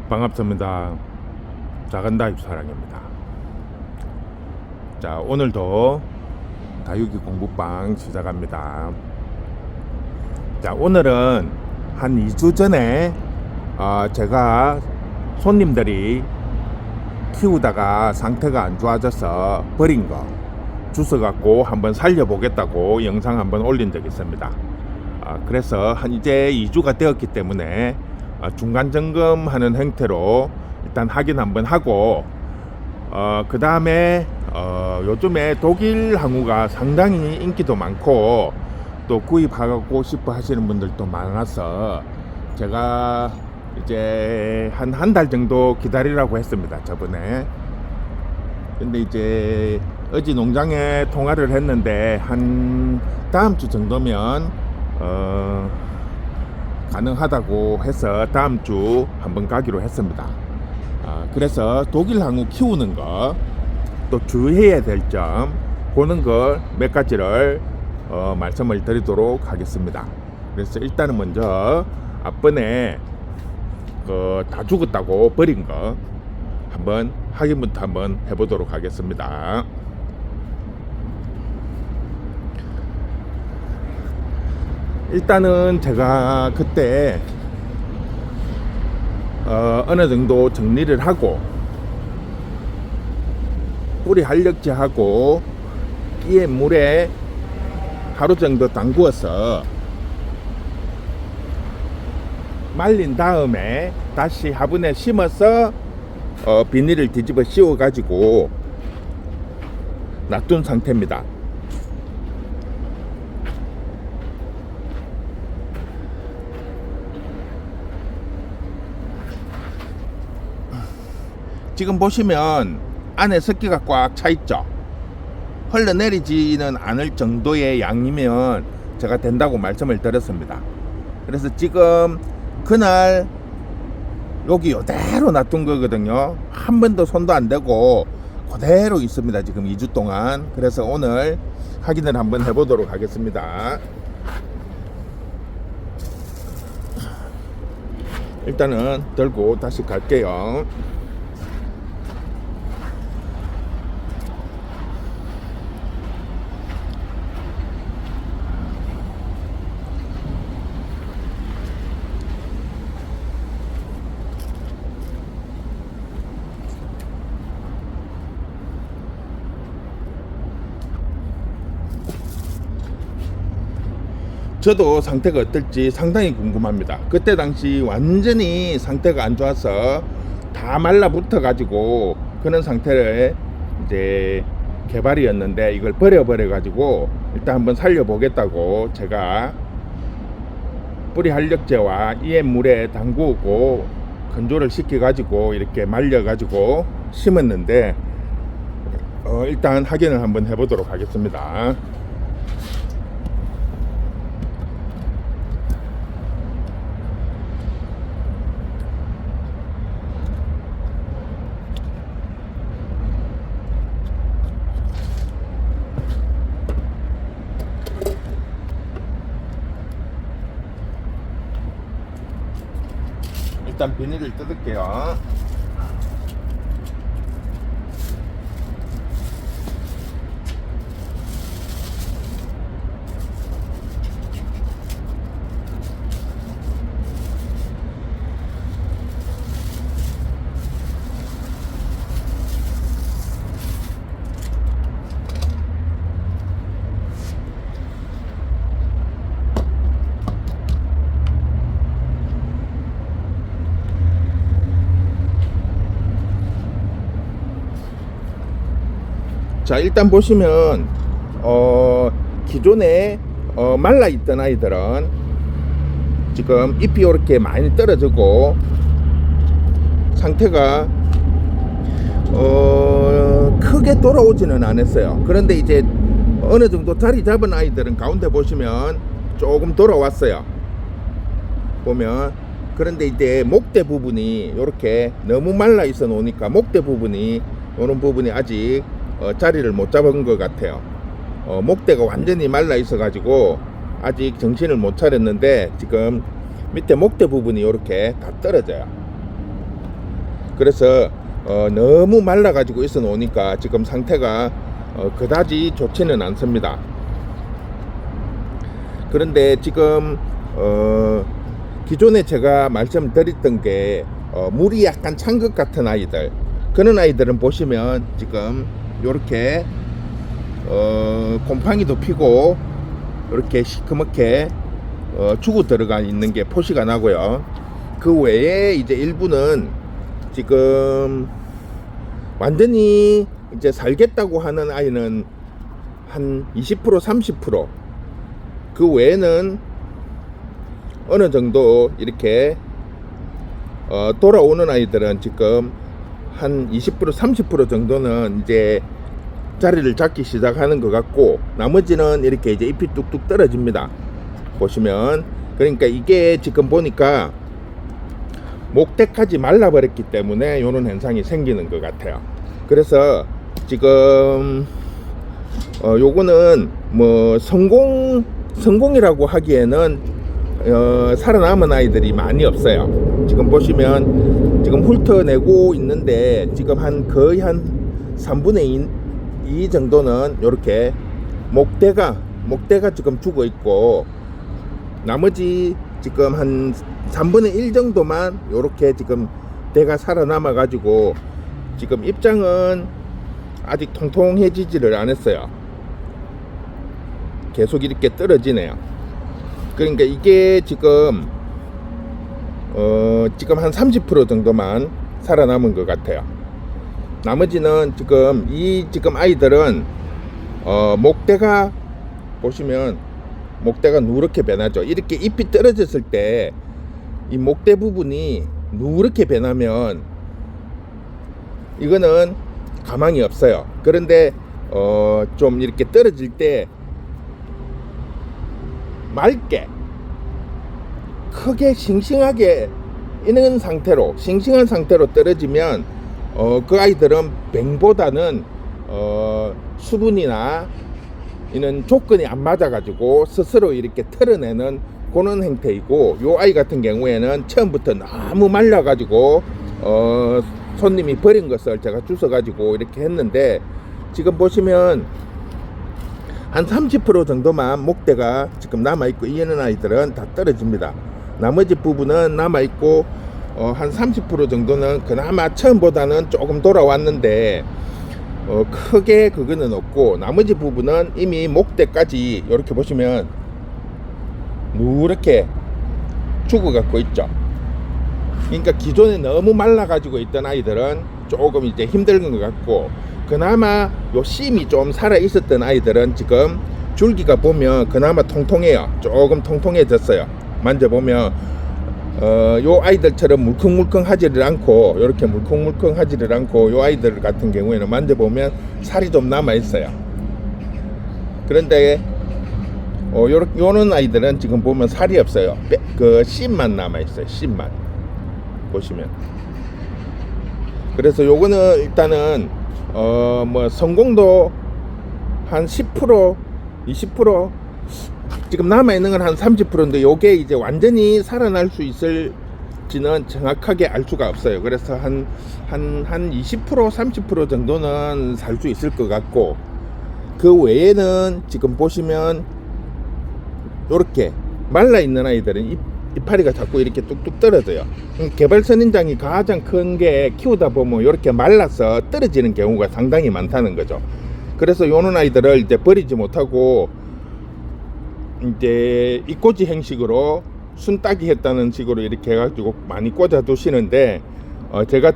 반갑습니다. 작은 다육사랑입니다. 자, 오늘도 다육이 공부방 시작합니다. 자, 오늘은 한 2주 전에 제가 손님들이 키우다가 상태가 안 좋아져서 버린 거 주워갖고 한번 살려보겠다고 영상 한번 올린 적이 있습니다. 그래서 한 이제 2주가 되었기 때문에 중간 점검하는 형태로 일단 확인 한번 하고 그 다음에 요즘에 독일 항우가 상당히 인기도 많고 또 구입하고 싶어 하시는 분들도 많아서 제가 이제 한 달 정도 기다리라고 했습니다, 저번에. 근데 이제 어제 농장에 통화를 했는데 한 다음 주 정도면 가능하다고 해서 다음 주 한번 가기로 했습니다. 그래서 독일 항우 키우는 거 또 주의해야 될 점 보는 거 몇 가지를 말씀을 드리도록 하겠습니다. 그래서 일단은 먼저 앞번에 다 죽었다고 버린 거 한번 확인부터 한번 해보도록 하겠습니다. 일단은 제가 그때 어느 정도 정리를 하고 뿌리 활력제하고 이에 물에 하루 정도 담그어서 말린 다음에 다시 화분에 심어서 비닐을 뒤집어 씌워 가지고 놔둔 상태입니다. 지금 보시면 안에 습기가 꽉 차 있죠. 흘러내리지는 않을 정도의 양이면 제가 된다고 말씀을 드렸습니다. 그래서 지금 그날 여기 이대로 놔둔 거거든요. 한 번도 손도 안 대고 그대로 있습니다, 지금 2주 동안. 그래서 오늘 확인을 한번 해보도록 하겠습니다. 일단은 들고 다시 갈게요. 저도 상태가 어떨지 상당히 궁금합니다. 그때 당시 완전히 상태가 안 좋아서 다 말라붙어 가지고 그런 상태를 이제 개발이었는데 이걸 버려 가지고 일단 한번 살려 보겠다고 제가 뿌리 활력제와 EM 물에 담그고 건조를 시켜 가지고 이렇게 말려 가지고 심었는데 일단 확인을 한번 해보도록 하겠습니다. 일단 비닐을 뜯을게요. 자, 일단 보시면 기존에 말라있던 아이들은 지금 잎이 이렇게 많이 떨어지고 상태가 크게 돌아오지는 않았어요. 그런데 이제 어느 정도 자리 잡은 아이들은 가운데 보시면 조금 돌아왔어요, 보면. 그런데 이제 목대 부분이 이렇게 너무 말라 있어 놓으니까 목대 부분이 이런 부분이 아직 자리를 못 잡은 것 같아요. 목대가 완전히 말라 있어 가지고 아직 정신을 못 차렸는데 지금 밑에 목대 부분이 이렇게 다 떨어져요. 그래서 너무 말라가지고 있어 놓으니까 지금 상태가 그다지 좋지는 않습니다. 그런데 지금 기존에 제가 말씀드렸던 게 물이 약간 찬 것 같은 아이들, 그런 아이들은 보시면 지금 요렇게 곰팡이도 피고 이렇게 시커멓게 죽어 들어가 있는 게 표시가 나고요. 그 외에 이제 일부는 지금 완전히 이제 살겠다고 하는 아이는 한 20% 30%, 그 외에는 어느 정도 이렇게 돌아오는 아이들은 지금 한 20% 30% 정도는 이제 자리를 잡기 시작하는 것 같고, 나머지는 이렇게 이제 잎이 뚝뚝 떨어집니다. 보시면, 그러니까 이게 지금 보니까 목대까지 말라버렸기 때문에 이런 현상이 생기는 것 같아요. 그래서 지금 요거는 뭐 성공이라고 하기에는 살아남은 아이들이 많이 없어요. 지금 보시면 지금 훑어내고 있는데 지금 거의 한 3분의 2 정도는 이렇게 목대가 지금 죽어 있고, 나머지 지금 한 3분의 1 정도만 이렇게 지금 대가 살아남아 가지고 지금 입장은 아직 통통해지지를 않았어요. 계속 이렇게 떨어지네요. 그러니까 이게 지금 한 30% 정도만 살아남은 것 같아요. 나머지는 지금 아이들은 목대가 보시면 목대가 누렇게 변하죠. 이렇게 잎이 떨어졌을 때 이 목대 부분이 누렇게 변하면 이거는 가망이 없어요. 그런데 좀 이렇게 떨어질 때 맑게 크게 싱싱하게 있는 상태로, 싱싱한 상태로 떨어지면 그 아이들은 뱅보다는 수분이나 이런 조건이 안 맞아 가지고 스스로 이렇게 털어내는 그런 형태이고, 요 아이 같은 경우에는 처음부터 너무 말라 가지고 손님이 버린 것을 제가 주워 가지고 이렇게 했는데, 지금 보시면 한 30% 정도만 목대가 지금 남아있고, 이는 아이들은 다 떨어집니다. 나머지 부분은 남아있고 한 30% 정도는 그나마 처음보다는 조금 돌아왔는데 크게 그거는 없고, 나머지 부분은 이미 목대까지 이렇게 보시면 누렇게 죽어 갖고 있죠. 그러니까 기존에 너무 말라 가지고 있던 아이들은 조금 이제 힘든 것 같고, 그나마 요 심이 좀 살아 있었던 아이들은 지금 줄기가 보면 그나마 통통해요. 조금 통통해졌어요. 만져보면 요 아이들처럼 물컹물컹하지를 않고, 이렇게 물컹물컹하지를 않고, 요 아이들 같은 경우에는 만져보면 살이 좀 남아 있어요. 그런데 요런 아이들은 지금 보면 살이 없어요. 그 씨만 남아 있어요. 씨만 보시면. 그래서 요거는 일단은 뭐 성공도 한 10% 20% 지금 남아 있는 건 한 30%인데, 요게 이제 완전히 살아날 수 있을지는 정확하게 알 수가 없어요. 그래서 한 20% 30% 정도는 살 수 있을 것 같고, 그 외에는 지금 보시면 요렇게 말라 있는 아이들은 이파리가 자꾸 이렇게 뚝뚝 떨어져요. 개발 선인장이 가장 큰 게 키우다 보면 이렇게 말라서 떨어지는 경우가 상당히 많다는 거죠. 그래서 요런 아이들을 이제 버리지 못하고 이제 이꼬지 형식으로 순따기 했다는 식으로 이렇게 해가지고 많이 꽂아 두시는데, 제가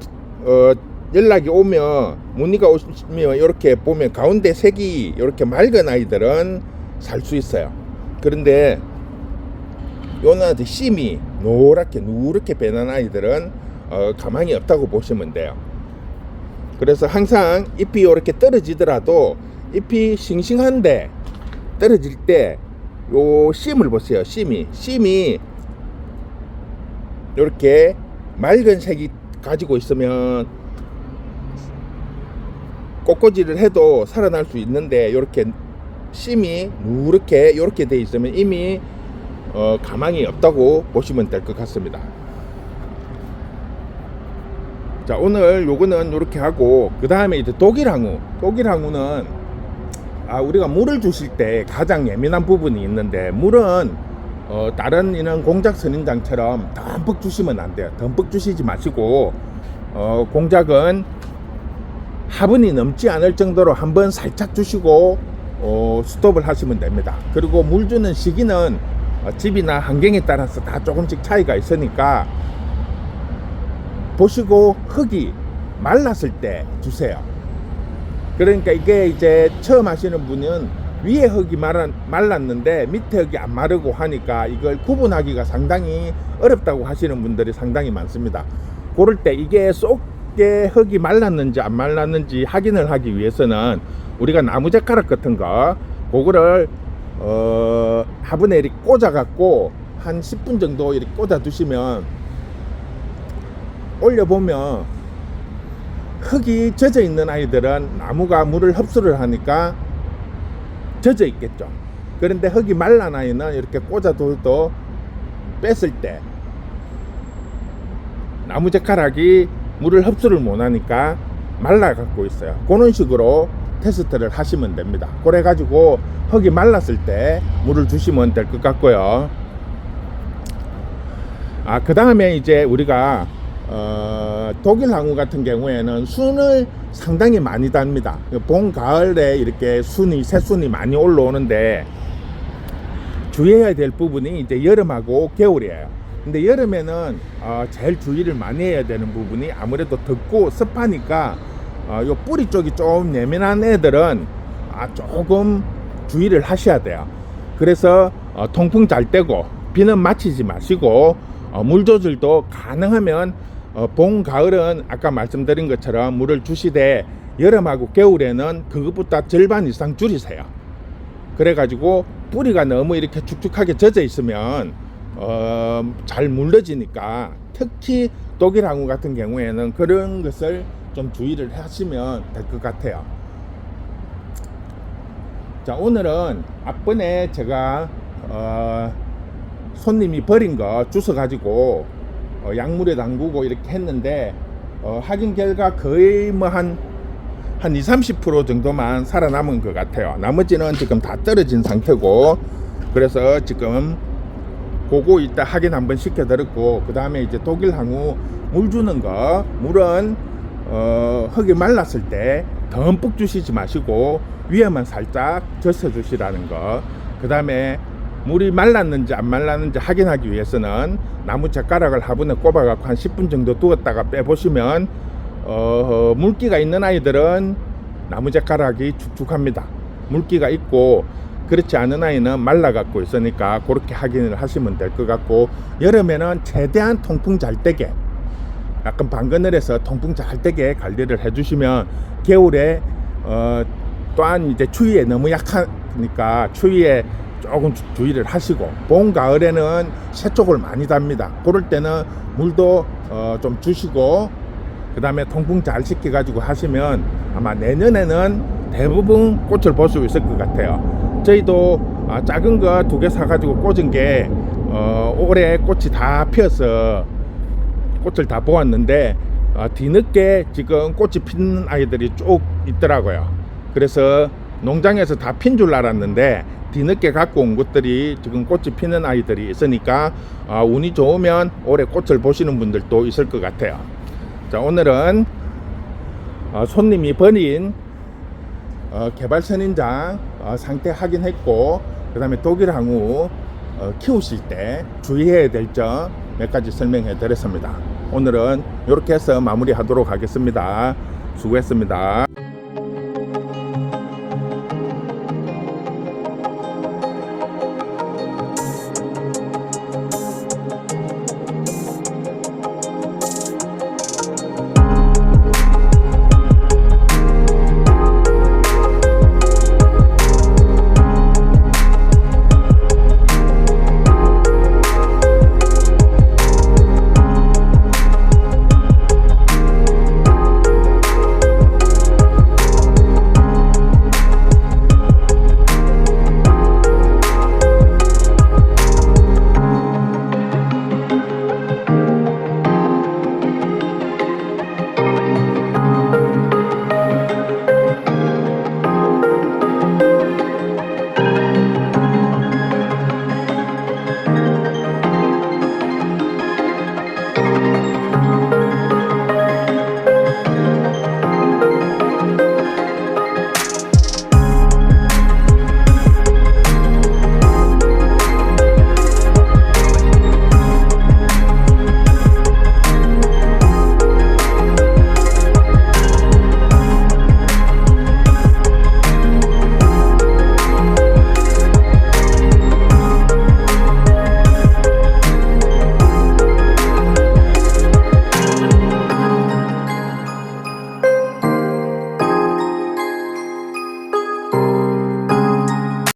연락이 오면, 문의가 오시면 이렇게 보면 가운데 색이 이렇게 맑은 아이들은 살 수 있어요. 그런데 요나한테 심이 노랗게 누렇게 변한 아이들은 가망이 없다고 보시면 돼요. 그래서 항상 잎이 이렇게 떨어지더라도 잎이 싱싱한데 떨어질 때 요 심을 보세요. 심이 이렇게 맑은 색이 가지고 있으면 꽃꽂이를 해도 살아날 수 있는데, 이렇게 심이 누렇게 이렇게 돼 있으면 이미 가망이 없다고 보시면 될 것 같습니다. 자, 오늘 요거는 이렇게 하고, 그 다음에 이제 독일항우는 우리가 물을 주실 때 가장 예민한 부분이 있는데, 물은 다른 이런 공작 선인장처럼 덤뿍 주시면 안 돼요. 덤뿍 주시지 마시고, 공작은 화분이 넘지 않을 정도로 한번 살짝 주시고 스톱을 하시면 됩니다. 그리고 물 주는 시기는 집이나 환경에 따라서 다 조금씩 차이가 있으니까 보시고 흙이 말랐을 때 주세요. 그러니까 이게 이제 처음 하시는 분은 위에 흙이 말랐는데 밑에 흙이 안 마르고 하니까 이걸 구분하기가 상당히 어렵다고 하시는 분들이 상당히 많습니다. 그럴 때 이게 쏙게 흙이 말랐는지 안 말랐는지 확인을 하기 위해서는 우리가 나무젓가락 같은 거 그거를 화분에 이렇게 꽂아 갖고 한 10분 정도 이렇게 꽂아 두시면 올려보면 흙이 젖어 있는 아이들은 나무가 물을 흡수를 하니까 젖어 있겠죠. 그런데 흙이 말란 아이는 이렇게 꽂아둬도 뺐을 때 나무젓가락이 물을 흡수를 못하니까 말라 갖고 있어요. 그런 식으로 테스트를 하시면 됩니다. 그래 가지고 흙이 말랐을 때 물을 주시면 될 것 같고요. 그 다음에 이제 우리가 독일 항우 같은 경우에는 순을 상당히 많이 답니다. 봄, 가을에 이렇게 새순이 많이 올라오는데 주의해야 될 부분이 이제 여름하고 겨울이에요. 근데 여름에는 제일 주의를 많이 해야 되는 부분이 아무래도 덥고 습하니까 요 뿌리 쪽이 좀 예민한 애들은 조금 주의를 하셔야 돼요. 그래서 통풍 잘 떼고 비는 맞히지 마시고 물 조절도 가능하면 봄, 가을은 아까 말씀드린 것처럼 물을 주시되 여름하고 겨울에는 그것보다 절반 이상 줄이세요. 그래가지고 뿌리가 너무 이렇게 축축하게 젖어 있으면 잘 물러지니까 특히 독일 항우 같은 경우에는 그런 것을 좀 주의를 하시면 될 것 같아요. 자, 오늘은 앞번에 제가 손님이 버린 거 주워 가지고 약물에 담그고 이렇게 했는데 확인 결과 거의 뭐 한 20-30% 정도만 살아남은 것 같아요. 나머지는 지금 다 떨어진 상태고, 그래서 지금 그거 이따 확인 한번 시켜드렸고, 그 다음에 이제 독일 항우 물 주는 거, 물은 흙이 말랐을 때 듬뿍 주시지 마시고 위에만 살짝 젖혀 주시라는 거. 그 다음에 물이 말랐는지 안 말랐는지 확인하기 위해서는 나무 젓가락을 화분에 꼽아 갖고 한 10분 정도 두었다가 빼보시면 물기가 있는 아이들은 나무 젓가락이 축축합니다. 물기가 있고 그렇지 않은 아이는 말라 갖고 있으니까 그렇게 확인을 하시면 될 것 같고, 여름에는 최대한 통풍 잘 되게 약간 방그늘에서 통풍 잘 되게 관리를 해주시면 겨울에 또한 이제 추위에 너무 약하니까 추위에 조금 주의를 하시고, 봄, 가을에는 새 쪽을 많이 답니다. 그럴 때는 물도 좀 주시고, 그 다음에 통풍 잘 시켜 가지고 하시면 아마 내년에는 대부분 꽃을 볼 수 있을 것 같아요. 저희도 작은 거 2개 사 가지고 꽂은 게 올해 꽃이 다 피어서 꽃을 다 보았는데 뒤늦게 지금 꽃이 피는 아이들이 쭉 있더라고요. 그래서 농장에서 다 핀 줄 알았는데 뒤늦게 갖고 온 것들이 지금 꽃이 피는 아이들이 있으니까 운이 좋으면 올해 꽃을 보시는 분들도 있을 것 같아요. 자, 오늘은 손님이 버린 개발 선인장 상태 확인했고, 그 다음에 독일 항우 키우실 때 주의해야 될 점 몇 가지 설명해 드렸습니다. 오늘은 이렇게 해서 마무리 하도록 하겠습니다. 수고했습니다.